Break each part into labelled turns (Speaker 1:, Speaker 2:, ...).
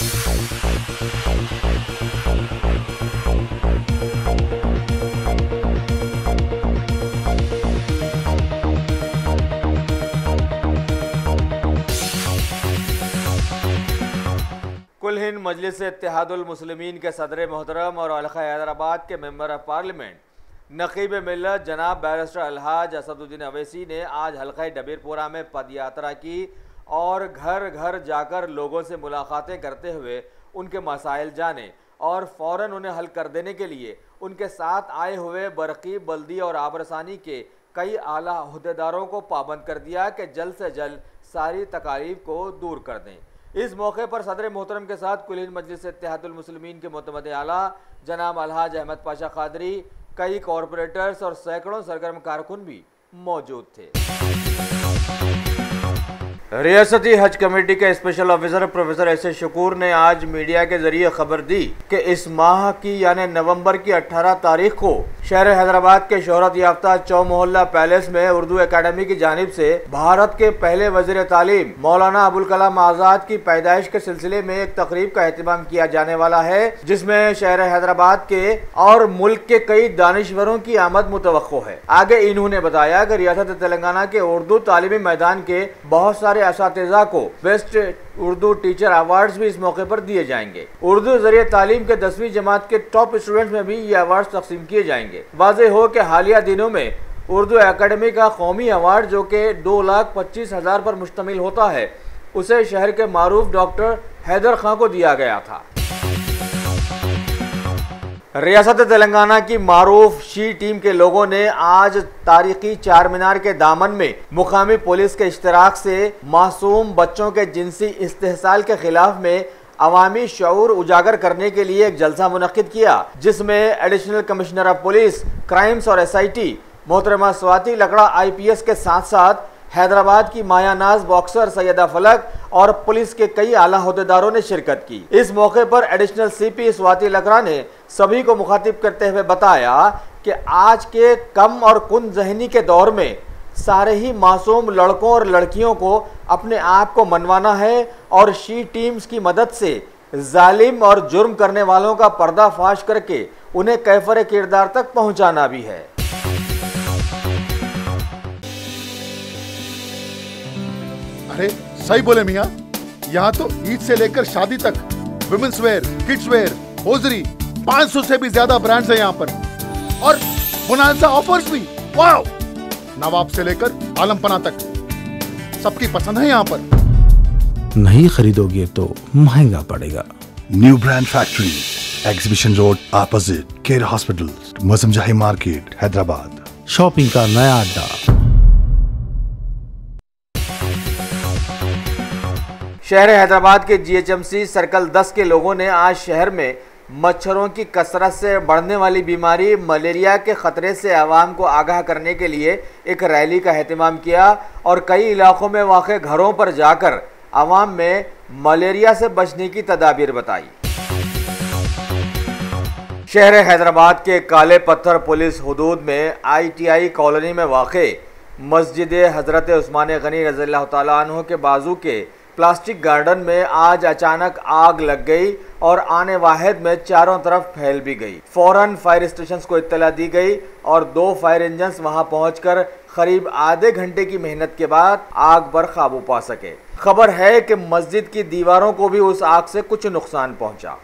Speaker 1: कुल हिंद मजलिस इत्तेहादुल मुस्लिमीन के सदर मोहतरम और हल्का हैदराबाद के मेंबर ऑफ पार्लियामेंट नकीब मिल्लत जनाब बैरिस्टर अलहाज असदुद्दीन अवैसी ने आज हल्का डबीरपुरा में पदयात्रा की और घर घर जाकर लोगों से मुलाकातें करते हुए उनके मसाइल जाने और फ़ौरन उन्हें हल कर देने के लिए उनके साथ आए हुए बरकी, बल्दी और आबरसानी के कई आला अहदेदारों को पाबंद कर दिया कि जल्द से जल्द सारी तकालीफ को दूर कर दें। इस मौके पर सदर मोहतरम के साथ कुल हिंद मजलिस इत्तेहादुल मुस्लिमीन के मुतमद्दे आला जनाब अलहाज अहमद पाशा कादरी, कई कॉरपोरेटर्स और सैकड़ों सरगर्म कारकुन भी मौजूद थे। रियासती हज कमेटी के special officer professor S Shakoor ने आज मीडिया के जरिए खबर दी कि इस माह की यानी नवंबर की 18 तारीख को शहर हैदराबाद के शोहरत याफ्ता चौ मोहल्ला पैलेस में उर्दू एकेडमी की जानिब से भारत के पहले वजीर तालीम मौलाना अबुल कलाम आजाद की पैदाइश के सिलसिले में एक तकरीब का एहतमाम किया जाने वाला है, जिसमें शहर हैदराबाद के और मुल्क के कई दानिश्वरों की आमद मुतवक्को है। आगे इन्होंने बताया कि रियासत तेलंगाना के उर्दू तालीमी मैदान के बहुत सारे असातिज़ा को बेस्ट उर्दू टीचर अवार्ड्स भी इस मौके पर दिए जाएंगे। उर्दू जरिए तालीम के 10वीं जमात के टॉप स्टूडेंट्स में भी ये अवार्ड्स तकसीम किए जाएंगे। वाज़ेह हो कि हालिया दिनों में उर्दू एकेडमी का कौमी अवार्ड जो कि 2,25,000 पर मुश्तमिल होता है, उसे शहर के मारूफ डॉक्टर हैदर खां को दिया गया था। रियासत तेलंगाना की मारूफ शी टीम के लोगों ने आज तारीखी चार मीनार के दामन में मुकामी पुलिस के इश्तराक से मासूम बच्चों के जिनसी इस्तेहसाल के खिलाफ में अवामी शऊर उजागर करने के लिए एक जलसा मुनक्किद किया, जिसमें additional commissioner of police crimes और SIT मोहतरमा स्वाति लकड़ा IPS के साथ साथ हैदराबाद की मायानाज बॉक्सर सैयदा फलक और पुलिस के कई आला अहदेदारों ने शिरकत की। इस मौके पर एडिशनल CP स्वाति लकड़ा ने सभी को मुखातिब करते हुए बताया कि आज के कम और कुन जहनी के दौर में सारे ही मासूम लड़कों और लड़कियों को अपने आप को मनवाना है और शी टीम्स की मदद से जालिम और जुर्म करने वालों का पर्दाफाश करके उन्हें कैफर किरदार तक पहुंचाना भी है।
Speaker 2: अरे सही बोले मियाँ, यहाँ तो ईद से लेकर शादी तक women's wear, kids wear, hosiery 500 से भी ज्यादा ब्रांड्स हैं यहाँ पर और बोनांजा ऑफर्स भी। वाओ! नवाब से लेकर आलमपना तक सबकी पसंद है यहाँ पर।
Speaker 3: नहीं खरीदोगे तो महंगा पड़ेगा।
Speaker 4: New brand factory, exhibition road opposite care hospital, मौसम जाही मार्केट, हैदराबाद।
Speaker 3: शॉपिंग का नया अड्डा।
Speaker 1: शहर हैदराबाद के GHMC सर्कल 10 के लोगों ने आज शहर में मच्छरों की कसरत से बढ़ने वाली बीमारी मलेरिया के खतरे से आवाम को आगाह करने के लिए एक रैली का एहतमाम किया और कई इलाकों में वाक़े घरों पर जाकर आवाम में मलेरिया से बचने की तदाबीर बताई। शहर हैदराबाद के काले पत्थर पुलिस हुदूद में ITI कॉलोनी में वाक़े मस्जिद हज़रत उस्मान गनी रज़ियल्लाहु ताला अन्हु के बाजू के प्लास्टिक गार्डन में आज अचानक आग लग गई और आने वाहिद में चारों तरफ फैल भी गई। फौरन फायर स्टेशन को इत्तला दी गई और 2 फायर इंजन्स वहां पहुंचकर करीब आधे घंटे की मेहनत के बाद आग पर काबू पा सके। खबर है कि मस्जिद की दीवारों को भी उस आग से कुछ नुकसान पहुंचा।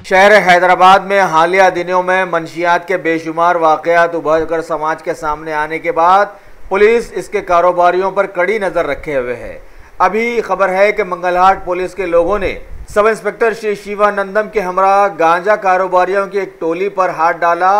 Speaker 1: शहर हैदराबाद में हालिया दिनों में मंशियात के बेशुमार वाक़यात उभर कर समाज के सामने आने के बाद पुलिस इसके कारोबारियों पर कड़ी नज़र रखे हुए है। अभी खबर है कि मंगलहाट पुलिस के लोगों ने सब इंस्पेक्टर श्री शिवानंदम के हमरा गांजा कारोबारियों की एक टोली पर हाथ डाला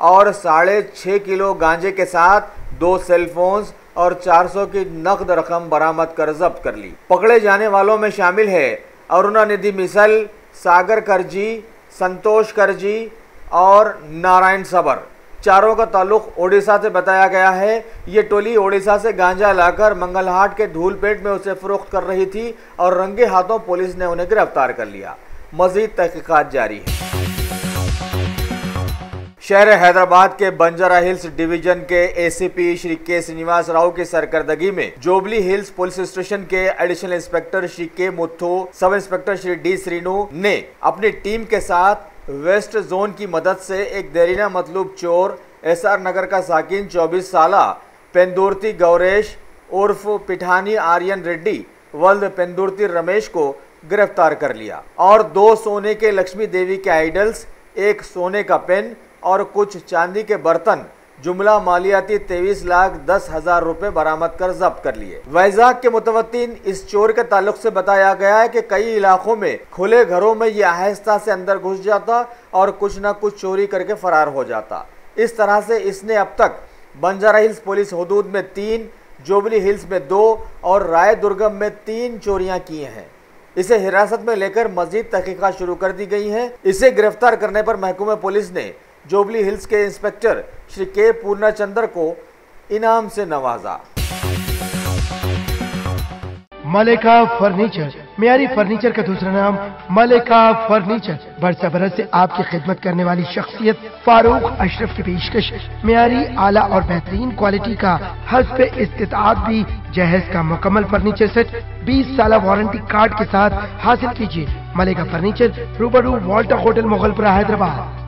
Speaker 1: और 6.5 किलो गांजे के साथ 2 सेलफोन्स और 400 की नकद रकम बरामद कर जब्त कर ली। पकड़े जाने वालों में शामिल है अरुणानिधि मिसल, सागर करजी, संतोष करजी और नारायण सबर। चारों का ताल्लुक ओडिशा से बताया गया है। ये टोली ओडिशा से गांजा लाकर मंगलहाट के धूलपेट में उसे फरोख्त कर रही थी और रंगे हाथों पुलिस ने उन्हें गिरफ्तार कर लिया। मजीद तहकीकात जारी है। शहर हैदराबाद के बंजारा हिल्स डिवीजन के एसीपी श्री के श्रीनिवास राव की सरकर्दगी में जोबली हिल्स पुलिस स्टेशन के एडिशनल इंस्पेक्टर श्री के Muthu, sub inspector Shri D Srinu ने अपनी टीम के साथ वेस्ट जोन की मदद से एक देरीना मतलूब चोर एसआर नगर का साकिन 24 साला पेंदुर्ती गौरेश उर्फ पिठानी आर्यन रेड्डी वल्द पेंदुर्ती रमेश को गिरफ्तार कर लिया और 2 सोने के लक्ष्मी देवी के आइडल्स, 1 सोने का पेन और कुछ चांदी के बर्तन जुमला मालियाती 23,10,000 रुपए बरामद कर जब्त कर लिए। वैजाग के मुतवत्तिन इस चोर के ताल्लुक से बताया गया है कि कई इलाकों में खुले घरों में ये आहिस्ता से अंदर घुस जाता और कुछ न कुछ चोरी करके फरार हो जाता। इस तरह से इसने अब तक बंजारा हिल्स पुलिस हदूद में 3, जोबली हिल्स में 2 और राय दुर्गम में 3 चोरियां की हैं। इसे हिरासत में लेकर मजीद तहकीकात शुरू कर दी गई हैं। इसे गिरफ्तार करने पर महकूमा पुलिस ने जोबली हिल्स के इंस्पेक्टर श्री के पूर्णचंद्र को इनाम से नवाजा।
Speaker 5: मलिका फर्नीचर, मियारी फर्नीचर का दूसरा नाम मलिका फर्नीचर, बरसा बरस से आपकी खिदमत करने वाली शख्सियत फारूक अशरफ की पेशकश मियारी आला और बेहतरीन क्वालिटी का हस्ब इस्तिताअत भी जहेज का मुकम्मल फर्नीचर सेट 20 साल वारंटी कार्ड के साथ हासिल कीजिए। मलिका फर्नीचर, रूबरू वॉल्टर होटल मुगलपुरा, हैदराबाद।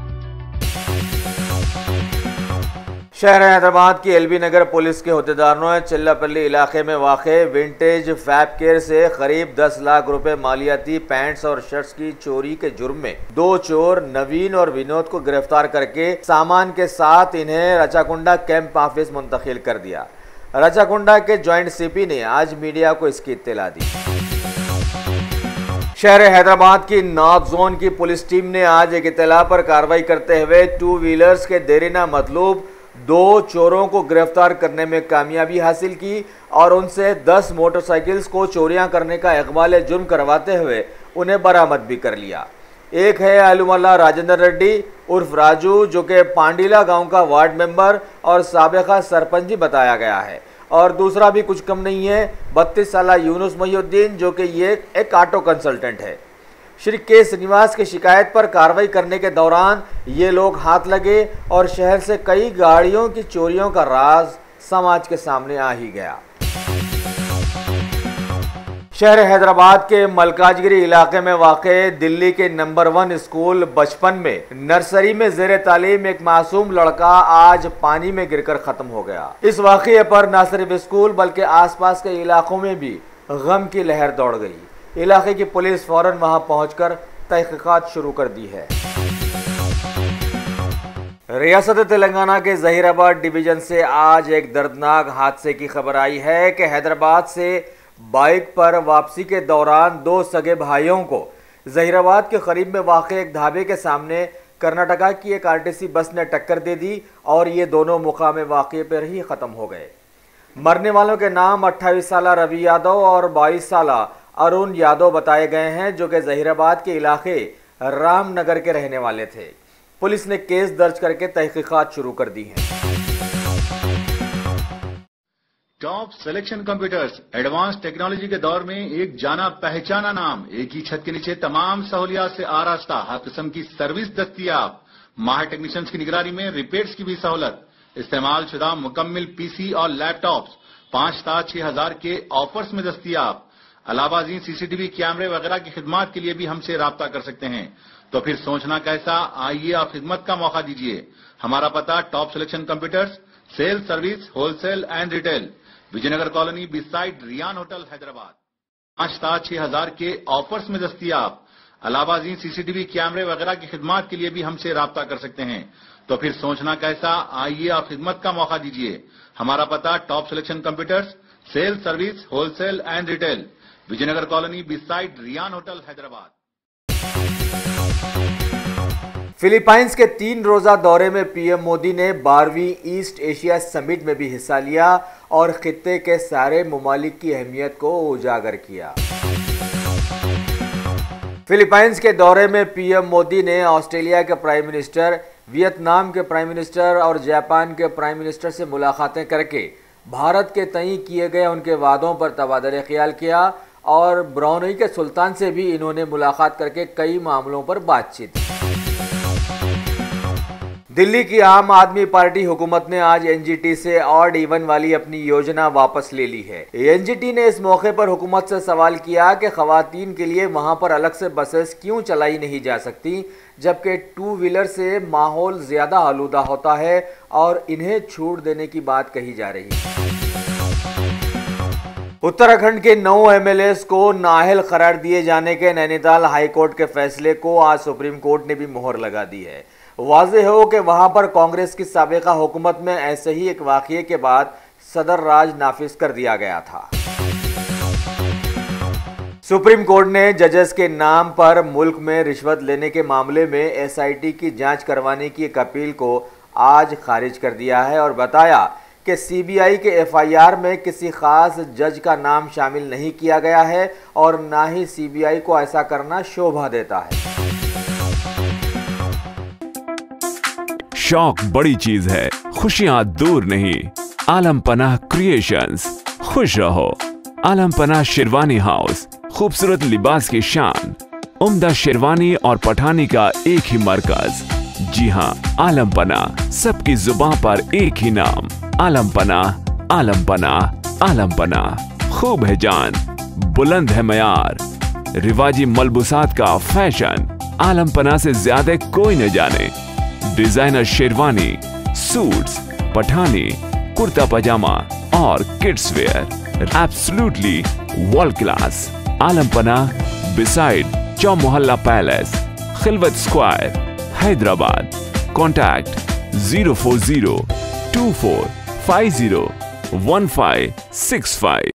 Speaker 1: शहर हैदराबाद की एलबी नगर पुलिस के अहदेदारों ने चिल्लापल्ली इलाके में वाक़े विंटेज फैब केयर से करीब 10 लाख रुपए मालियाती पैंट्स और शर्ट्स की चोरी के जुर्म में 2 चोर नवीन और विनोद को गिरफ्तार करके सामान के साथ इन्हें रचाकुंडा कैंप ऑफिस मुंतकिल कर दिया। रचाकुंडा के जॉइंट सीपी ने आज मीडिया को इसकी इत्तला दी। शहर हैदराबाद की नॉर्थ जोन की पुलिस टीम ने आज एक इत्तला पर कार्रवाई करते हुए 2 व्हीलर्स के देरीना मतलूब 2 चोरों को गिरफ्तार करने में कामयाबी हासिल की और उनसे 10 मोटरसाइकिल्स को चोरियां करने का इकबाल जुर्म करवाते हुए उन्हें बरामद भी कर लिया। एक है आलूमल्ला राजेंद्र रेड्डी उर्फ राजू, जो कि पांडीला गांव का वार्ड मेंबर और साबिका सरपंच भी बताया गया है, और दूसरा भी कुछ कम नहीं है 32 साला यूनुस मोहिउद्दीन, जो कि ये एक ऑटो कंसल्टेंट है। श्री के श्रीनिवास की शिकायत पर कार्रवाई करने के दौरान ये लोग हाथ लगे और शहर से कई गाड़ियों की चोरियों का राज समाज के सामने आ ही गया। शहर हैदराबाद के मलकाजगिरी इलाके में वाक़े दिल्ली के नंबर 1 स्कूल बचपन में नर्सरी में ज़ेरे तालीम एक मासूम लड़का आज पानी में गिरकर खत्म हो गया। इस वाक़े पर न सिर्फ स्कूल बल्कि आसपास के इलाकों में भी गम की लहर दौड़ गई। इलाके की पुलिस फौरन वहां पहुंचकर तहकीकात शुरू कर दी है। रियासत तेलंगाना के जहीराबाद डिवीजन से आज एक दर्दनाक हादसे की खबर आई है कि हैदराबाद से बाइक पर वापसी के दौरान 2 सगे भाइयों को जहीराबाद के करीब में वाक़े एक ढाबे के सामने कर्नाटका की एक आरटीसी बस ने टक्कर दे दी और ये दोनों मुकाम वाक़े पर ही ख़त्म हो गए। मरने वालों के नाम 28 साला रवि यादव और 22 साला अरुण यादव बताए गए हैं, जो कि जहीराबाद के इलाके रामनगर के रहने वाले थे। पुलिस ने केस दर्ज करके तहकीकात शुरू कर दी है।
Speaker 6: Top selection computers advance technology के दौर में एक जाना पहचाना नाम, एक ही छत के नीचे तमाम सहूलियात से आरास्ता, हर किस्म की सर्विस दस्तियाब, माहिर टेक्नीशियंस की निगरानी में रिपेयर्स की भी सहूलत, इस्तेमाल शुदा मुकम्मल पीसी और लैपटॉप्स 5,6,000 के ऑफर्स में दस्तियाब। अलावा सीसीटीवी कैमरे वगैरह की खिदमत के लिए भी हमसे राब्ता कर सकते हैं। तो फिर सोचना कैसा, आइए आप खिदमत का मौका दीजिए। हमारा पता top selection computers, sale service, wholesale and retail, Vijayanagar colony beside Riyan hotel, Hyderabad. 5,6,000 के ऑफर्स में दस्तियाब। अलावा सीसीटीवी कैमरे वगैरह की खिदमत के लिए भी हमसे राब्ता कर सकते हैं। तो फिर सोचना कैसा, आइए आप खिदमत का मौका दीजिए। हमारा पता top selection computers, sale service, wholesale and retail, Vijayanagar colony beside Riyan hotel, Hyderabad.
Speaker 1: Philippines के 3 रोजा दौरे में पीएम मोदी ने 12वीं ईस्ट एशिया समिट में भी हिस्सा लिया और खित्ते के सारे ममालिक की अहमियत को उजागर किया। फिलीपाइंस के दौरे में पीएम मोदी ने ऑस्ट्रेलिया के प्राइम मिनिस्टर, वियतनाम के प्राइम मिनिस्टर और जापान के प्राइम मिनिस्टर से मुलाकातें करके भारत के तय किए गए उनके वादों पर तबादले ख्याल किया और ब्राउनई के सुल्तान से भी इन्होंने मुलाकात करके कई मामलों पर बातचीत की। दिल्ली की आम आदमी पार्टी हुकूमत ने आज एनजीटी से ऑड इवन वाली अपनी योजना वापस ले ली है। एनजीटी ने इस मौके पर हुकूमत से सवाल किया कि खवातीन के लिए वहां पर अलग से बसेस क्यों चलाई नहीं जा सकती, जबकि टू व्हीलर से माहौल ज्यादा आलूदा होता है और इन्हें छूट देने की बात कही जा रही है। उत्तराखंड के 9 एमएलएस को नाअहल करार दिए जाने के नैनीताल हाईकोर्ट के फैसले को आज सुप्रीम कोर्ट ने भी मोहर लगा दी है। वाज़ेह हो कि वहां पर कांग्रेस की साबिका हुकूमत में ऐसे ही एक वाक़ये के बाद सदर राज नाफिज कर दिया गया था। सुप्रीम कोर्ट ने जजेस के नाम पर मुल्क में रिश्वत लेने के मामले में एसआईटी की जांच करवाने की एक अपील को आज खारिज कर दिया है और बताया कि सीबीआई के एफआईआर में किसी खास जज का नाम शामिल नहीं किया गया है और ना ही सीबीआई को ऐसा करना शोभा देता है।
Speaker 7: शौक बड़ी चीज है, खुशियां दूर नहीं। आलम पनाह क्रिएशंस, खुश रहो। आलम पनाह शेरवानी हाउस, खूबसूरत लिबास की शान, उम्दा शेरवानी और पठानी का एक ही मरकज। जी हाँ, आलम पनाह, सबकी जुबान पर एक ही नाम, आलम पनाह, आलम पनाह, आलम पनाह। खूब है जान, बुलंद है मयार, रिवाजी मलबूसात का फैशन, आलम पनाह से ज्यादा कोई न जाने। डिजाइनर शेरवानी, सूट्स, पठानी, कुर्ता पजामा और kids wear, absolutely world class. Alam Panah, beside Chowmahalla palace, Khilwat square, Hyderabad. Contact 04024501565।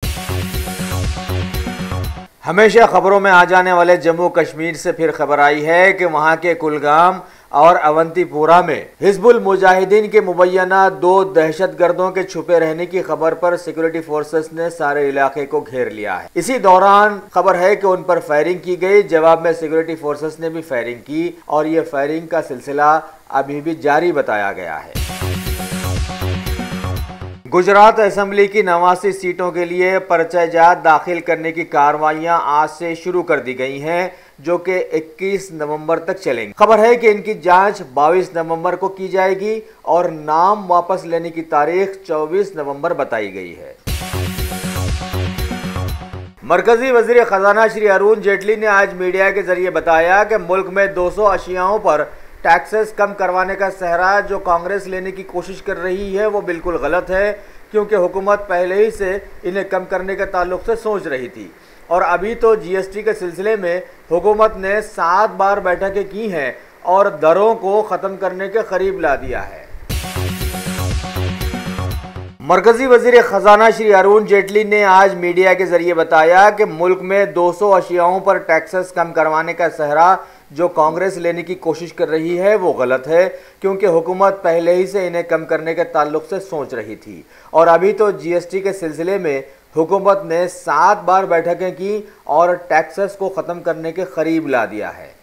Speaker 1: हमेशा खबरों में आ जाने वाले जम्मू कश्मीर से फिर खबर आई है कि वहां के कुलगाम और अवंतीपुरा में हिजबुल मुजाहिदीन के मुबैना 2 दहशतगर्दों के छुपे रहने की खबर पर सिक्योरिटी फोर्सेस ने सारे इलाके को घेर लिया है। इसी दौरान खबर है कि उन पर फायरिंग की गई। जवाब में सिक्योरिटी फोर्सेस ने भी फायरिंग की और ये फायरिंग का सिलसिला अभी भी जारी बताया गया है। गुजरात असेंबली की 89 सीटों के लिए पर्चाजात दाखिल करने की कार्रवाइयां आज से शुरू कर दी गई हैं, जो कि 21 नवंबर तक चलेंगी। खबर है कि इनकी जांच 22 नवंबर को की जाएगी और नाम वापस लेने की तारीख 24 नवंबर बताई गई है। मरकजी वजीर खजाना श्री अरुण जेटली ने आज मीडिया के जरिए बताया कि मुल्क में 200 अशियाओं पर टैक्सेस कम करवाने का सहरा जो कांग्रेस लेने की कोशिश कर रही है वो बिल्कुल गलत है, क्योंकि हुकूमत पहले ही से इन्हें कम करने के ताल्लुक से सोच रही थी और अभी तो जीएसटी के सिलसिले में हुकूमत ने 7 बार बैठकें की हैं और दरों को ख़त्म करने के करीब ला दिया है। मरकजी वजीर खजाना श्री अरुण जेटली ने आज मीडिया के जरिए बताया कि मुल्क में 200 अशियाओं पर टैक्सेस कम करवाने का सहरा जो कांग्रेस लेने की कोशिश कर रही है वो गलत है, क्योंकि हुकूमत पहले ही से इन्हें कम करने के ताल्लुक से सोच रही थी और अभी तो जीएसटी के सिलसिले में हुकूमत ने 7 बार बैठकें की और टैक्सेस को ख़त्म करने के करीब ला दिया है।